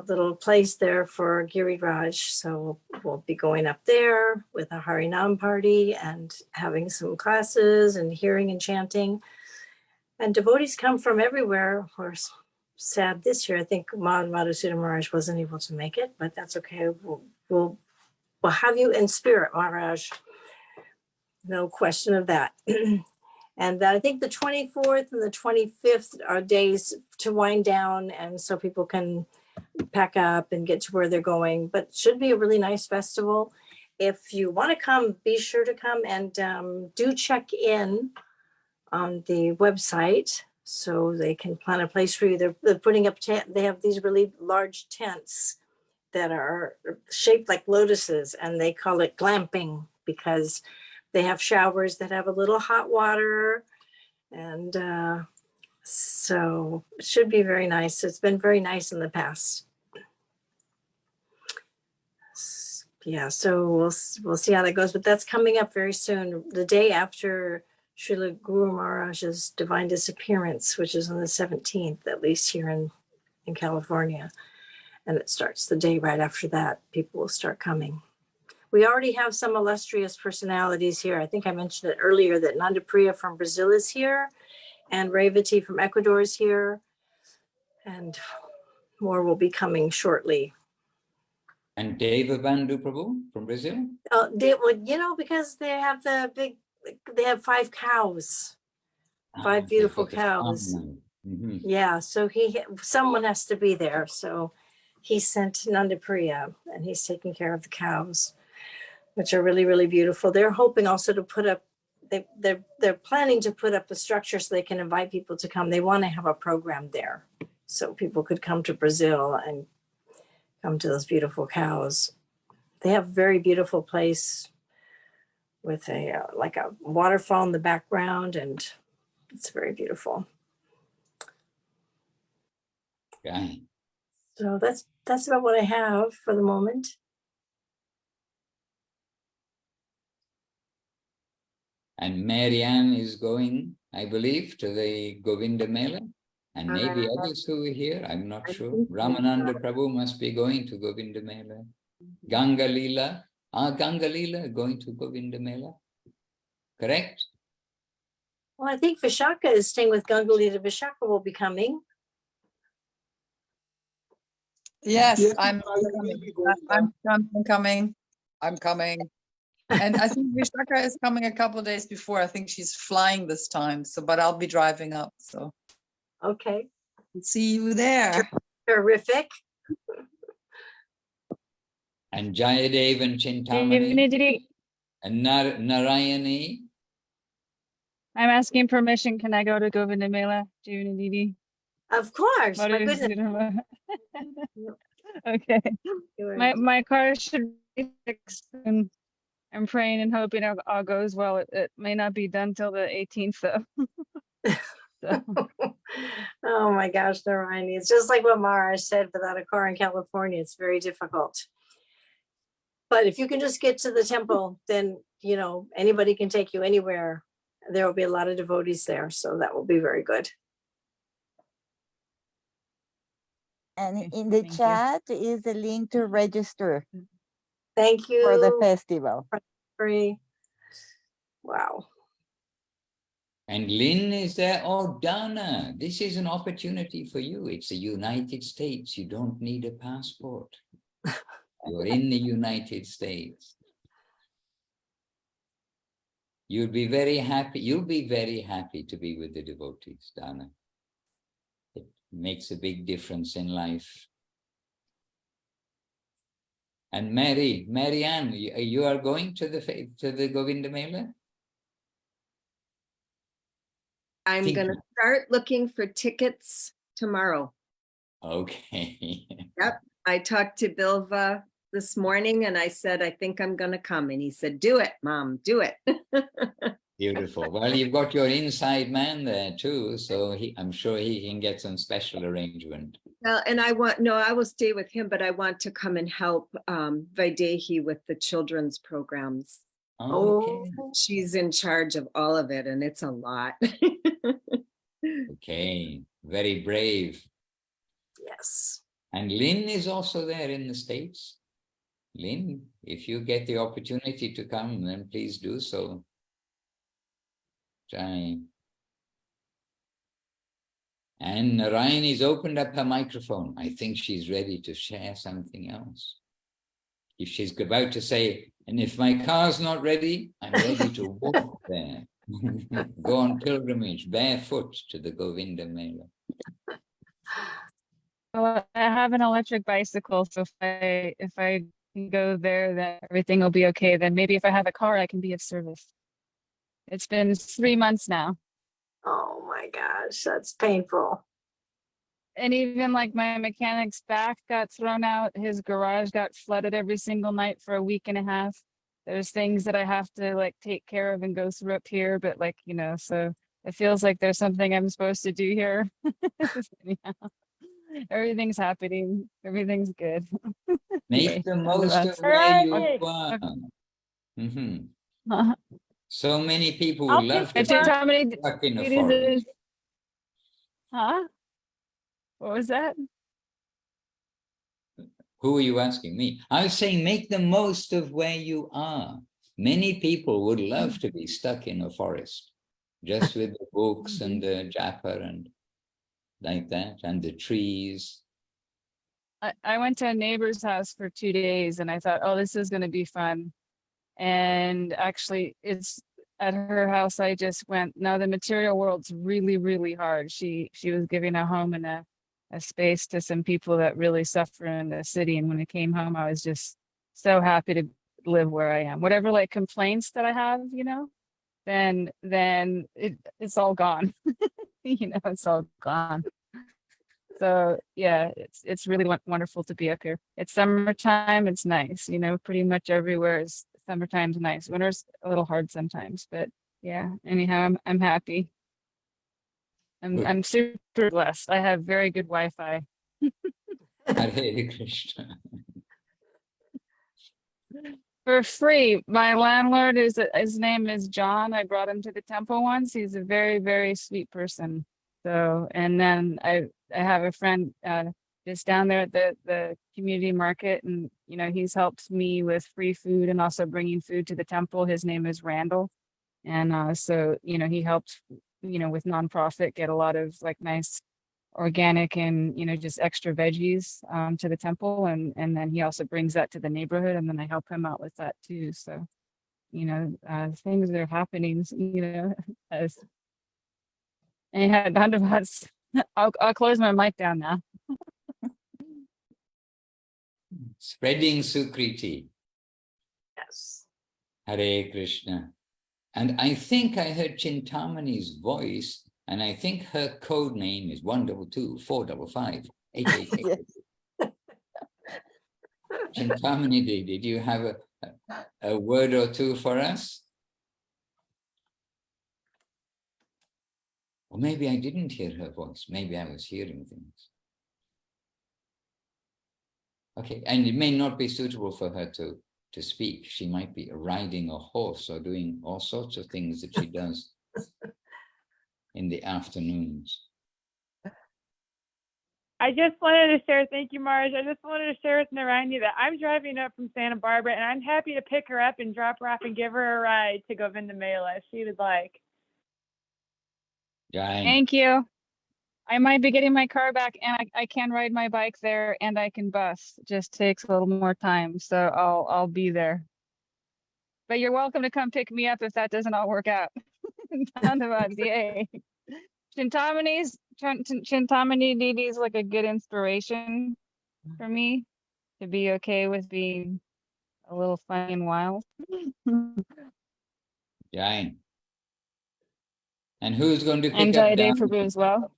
little place there for Giriraj. So we'll be going up there with a Harinam party and having some classes and hearing and chanting. And devotees come from everywhere. We're sad this year. I think Madhusudana Maharaj wasn't able to make it, but that's okay. We'll have you in spirit, Maharaj. No question of that. And I think the 24th and the 25th are days to wind down, and so people can pack up and get to where they're going. But it should be a really nice festival. If you want to come, be sure to come, and do check in on the website so they can plan a place for you. They're putting up they have these really large tents that are shaped like lotuses, and they call it glamping because they have showers that have a little hot water. And so it should be very nice. It's been very nice in the past. Yeah, so we'll see how that goes, but that's coming up very soon, the day after Srila Guru Maharaj's divine disappearance, which is on the 17th, at least here in California. And it starts the day right after that. People will start coming. We already have some illustrious personalities here. I think I mentioned it earlier that Nanda Priya from Brazil is here, and Revati from Ecuador is here, and more will be coming shortly. And Devabandhu Prabhu from Brazil? Because they have 5 cows, 5 beautiful cows. Mm-hmm. Yeah, so someone has to be there. So he sent Nanda Priya, and he's taking care of the cows, which are really, really beautiful. They're hoping also to put up, they're planning to put up a structure so they can invite people to come. They want to have a program there so people could come to Brazil and come to those beautiful cows. They have a very beautiful place with like a waterfall in the background, and it's very beautiful. Okay. So that's about what I have for the moment. And Marianne is going, I believe, to the Govinda Mela, and maybe others who are here, I'm not sure. Ramananda Prabhu must be going to Govinda Mela. Ganga Leela going to Govinda Mela, correct? Well, I think Vishaka is staying with Gangalita. Vishaka will be coming. Yes, I'm coming. I'm coming. And I think Vishaka is coming a couple of days before. I think she's flying this time. But I'll be driving up. So Okay. see you there. Terrific. And Jayadev and Chintamani Divinity, and Narayani. I'm asking permission. Can I go to Govinda Mela? Divinity. Of course. My goodness. Okay. You are- My car should be fixed, and I'm praying and hoping all goes well. It may not be done till the 18th though. So, Oh my gosh, Narayani. It's just like what Maharaj said, without a car in California, it's very difficult. But if you can just get to the temple, then, anybody can take you anywhere. There will be a lot of devotees there. So that will be very good. And in the Thank you. chat is the link to register Thank you. for the festival. Free. Wow. And Lynn is there. Oh, Dana, this is an opportunity for you. It's the United States. You don't need a passport. You're in the United States. You'll be very happy. You'll be very happy to be with the devotees, Dana. It makes a big difference in life. And Marianne, you are going to the Govinda Mela? I'm Think- going to start looking for tickets tomorrow. Okay. Yep. I talked to Bilva this morning and I said, I think I'm going to come. And he said, do it, Mom, do it. Beautiful. Well, you've got your inside man there too, so I'm sure he can get some special arrangement. Well, and I will stay with him, but I want to come and help Vaidehi with the children's programs. Okay. She's in charge of all of it and it's a lot. Okay. Very brave. Yes. And Lynn is also there in the States. Lynn, if you get the opportunity to come, then please do so. Try. And Narayani's opened up her microphone. I think she's ready to share something else. If she's about to say, and if my car's not ready, I'm ready to walk there. Go on pilgrimage barefoot to the Govinda Mela. Well, I have an electric bicycle, so if I can go there, then everything will be okay. Then maybe if I have a car, I can be of service. It's been 3 months now. Oh my gosh, that's painful. And even like my mechanic's back got thrown out. His garage got flooded every single night for a week and a half. There's things that I have to like take care of and go through up here, but like, you know, so it feels like there's something I'm supposed to do here. Anyhow, everything's happening. Everything's good. Make the most of That's- where you Hooray! are. Mhm. Uh-huh. So many people I'll would love take to And the be how many stuck in a it is forest. huh? What was that? Who are you asking? Me. I was saying make the most of where you are. Many people would love to be stuck in a forest, just with the books and the japa and like that, and the trees. I went to a neighbor's house for 2 days and I thought, oh, this is going to be fun. And actually, it's at her house. I just went, no, the material world's really, really hard. She was giving a home and a space to some people that really suffer in the city. And when I came home, I was just so happy to live where I am. Whatever like complaints that I have, you know, then it's all gone. You know, it's all gone. So yeah, it's really wonderful to be up here. It's summertime, it's nice, you know, pretty much everywhere is summertime's nice. Winter's a little hard sometimes, but yeah, anyhow, I'm happy. Good. I'm super blessed. I have very good Wi-Fi. Hare Krishna. For free. My landlord his name is John. I brought him to the temple once. He's a very, very sweet person. So, and then I have a friend just down there at the community market, and you know, he's helped me with free food and also bringing food to the temple. His name is Randall. And so, you know, he helped, you know, with nonprofit get a lot of like nice organic and, you know, just extra veggies to the temple. And then he also brings that to the neighborhood, and then I help him out with that too. So, you know, things are happening, you know, as and had Dandavats. I'll close my mic down now. Spreading Sukriti. Yes. Hare Krishna. And I think I heard Chintamani's voice, and I think her code name is 122 455 888. Yes. Chintamani, did you have a word or two for us? Or maybe I didn't hear her voice. Maybe I was hearing things. Okay, and it may not be suitable for her to speak. She might be riding a horse or doing all sorts of things that she does in the afternoons. I just wanted to share, thank you, Marge. I just wanted to share with Narayani that I'm driving up from Santa Barbara, and I'm happy to pick her up and drop her off and give her a ride to Govinda Mela if she would like. Jai. Thank you. I might be getting my car back, and I can ride my bike there, and I can bus. It just takes a little more time, so I'll be there. But you're welcome to come pick me up if that doesn't all work out. Dhanyavad, yay. Chintamani Didi is like a good inspiration for me to be okay with being a little funny and wild. Jai. And who's going to pick And up Jai Dana? Prabhu as well.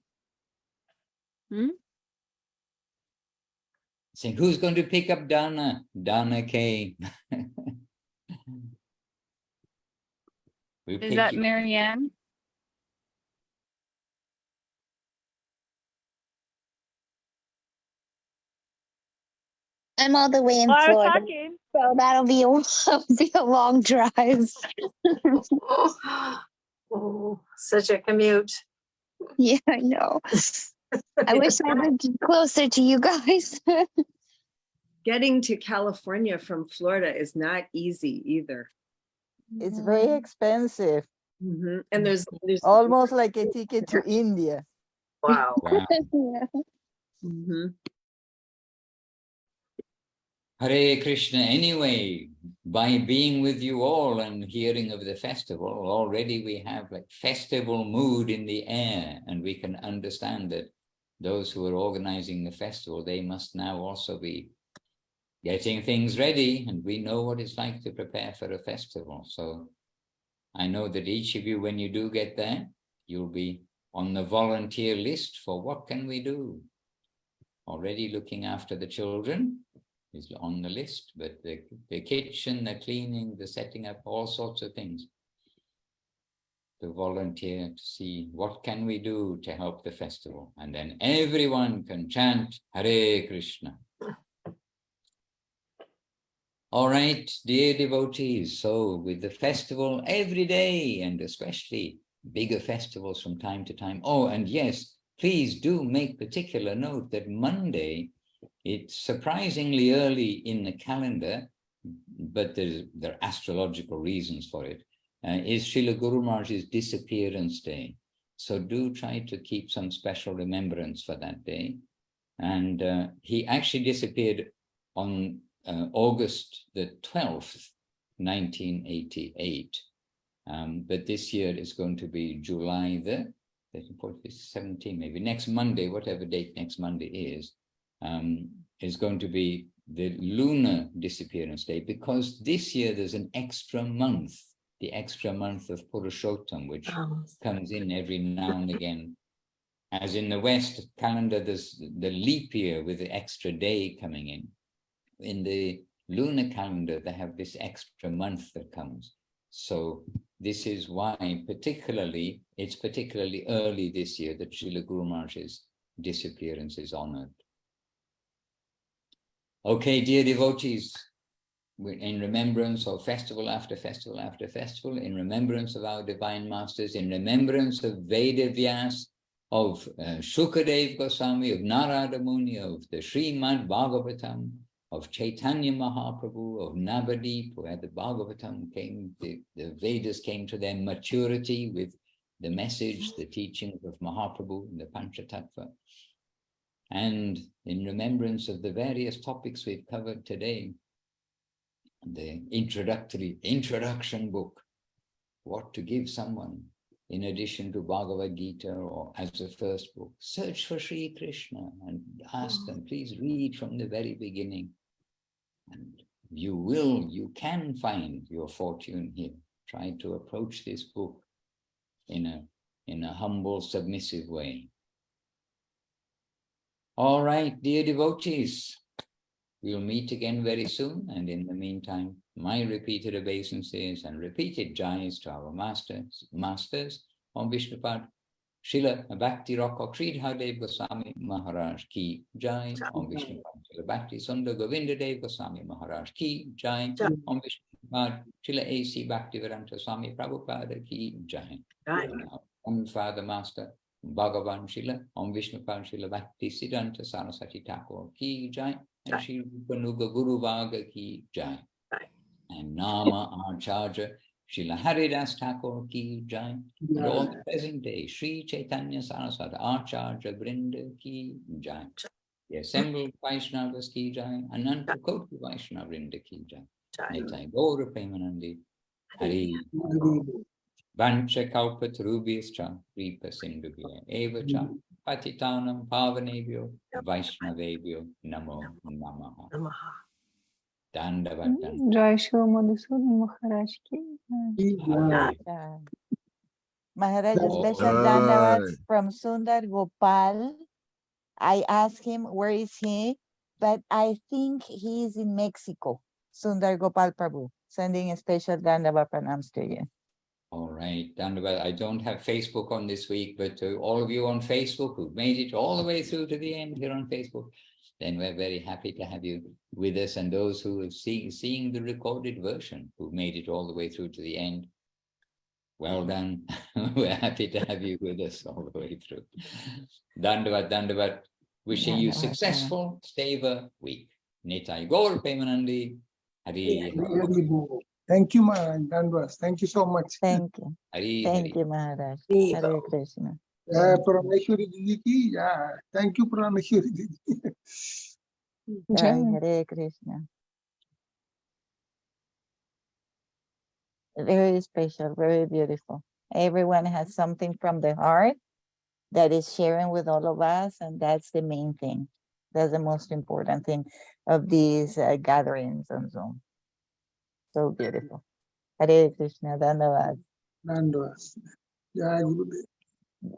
Saying, who's going to pick up Dana? Dana K. We'll Is pick that you. Marianne? I'm all the way in Well, I was Florida, talking. so that'll be be a long drive. Oh, such a commute. Yeah, I know. I wish I lived closer to you guys. Getting to California from Florida is not easy either. It's very expensive, And there's almost like a ticket to India. Wow. Wow. Yeah. Hare Krishna. Anyway, by being with you all and hearing of the festival, already we have like festival mood in the air, and we can understand that those who are organizing the festival, they must now also be getting things ready, and we know what it's like to prepare for a festival. So I know that each of you, when you do get there, you'll be on the volunteer list for what can we do. Already looking after the children is on the list, but the kitchen, the cleaning, the setting up, all sorts of things. To volunteer to see what can we do to help the festival. And then everyone can chant Hare Krishna. All right, dear devotees, so with the festival every day, and especially bigger festivals from time to time. Oh, and yes, please do make particular note that Monday, it's surprisingly early in the calendar, but there are astrological reasons for it, is Srila Guru Maharaj's disappearance day. So do try to keep some special remembrance for that day. And he actually disappeared on August the 12th, 1988. But this year is going to be July the 17th, maybe next Monday, whatever date next Monday is going to be the lunar disappearance day, because this year there's an extra month, the extra month of Purushottam, which comes in every now and again. As in the West calendar, there's the leap year with the extra day coming in. In the lunar calendar, they have this extra month that comes. So this is why it's particularly early this year that Srila Guru Maharaj's disappearance is honored. Okay, dear devotees, in remembrance of festival after festival after festival, in remembrance of our divine masters, in remembrance of Veda Vyas, of Shukadev Goswami, of Narada Muni, of the Srimad Bhagavatam, of Chaitanya Mahaprabhu, of Navadip, where the Bhagavatam came, the Vedas came to their maturity with the message, the teachings of Mahaprabhu, the Panchatattva. And in remembrance of the various topics we've covered today, the introduction book, what to give someone in addition to Bhagavad Gita or as a first book. Search for Sri Krishna and ask them, please read from the very beginning. And you can find your fortune here. Try to approach this book in a humble, submissive way. All right, dear devotees, we'll meet again very soon. And in the meantime, my repeated obeisances and repeated jais to our masters on Vishnupad, Srila Bhakti Raka Sridhar Goswami Maharaj ki jai, on Vishnupad, Srila Bhakti Sundar Govinda Dev Goswami Maharaj ki jai, on Vishnupad, Srila A.C. Bhaktivedanta Swami Prabhupada ki jai. And our own Father Master, Bhagavan Srila, on Vishnupad, Srila Bhakti Siddhanta Saraswati Thakur ki jai, and Sri Rupanuga Guru Vaga ki jai. And Nama Acharya Srila Haridas Thakur ki jai. And all the present day, Sri Chaitanya Saraswati Acharya Brinda ki jai. The assembled Vaishnavas ki jai. Ananta Koti Vaishnava Brinda ki jai. Nitai Gaura Premanandi Hari. Vancha kalpatarubhyascha kripa sindhubhya eva cha patitanam pavanebhyo vaishnavebhyo namo namaha. Namaha. Dandavatan. Jai Shri Madhusudan Maharaj ki. Hare. Yeah. Maharaj, a Oh, special Right. dandavats from Sundar Gopal. I asked him, where is he? But I think he is in Mexico. Sundar Gopal Prabhu, sending a special dandavat pranams to you. all right, Dandavat. I don't have Facebook on this week, but to all of you on Facebook who've made it all the way through to the end here on Facebook, then we're very happy to have you with us. And those who are seeing the recorded version, who've made it all the way through to the end, well done. We're happy to have you with us all the way through. Dandavat, Dandavat. Wishing you Dandavat, successful Stava week. Nitai Gaur Pemanandi. Hari. Thank you, Maharaj. Dandas. Thank you so much. Thank you. Hari. Thank Hari. you, Maharaj. Viva. Hare Krishna. Praneshwari Didi ki. Yeah. Thank you, Praneshwari Didi. Jai Jai. Hare Krishna. Very special, very beautiful. Everyone has something from the heart that is sharing with all of us, and that's the main thing. That's the most important thing of these gatherings on Zoom. So beautiful. Hare Krishna, Dandavad. Dandas. Jai Gurudev. Yeah.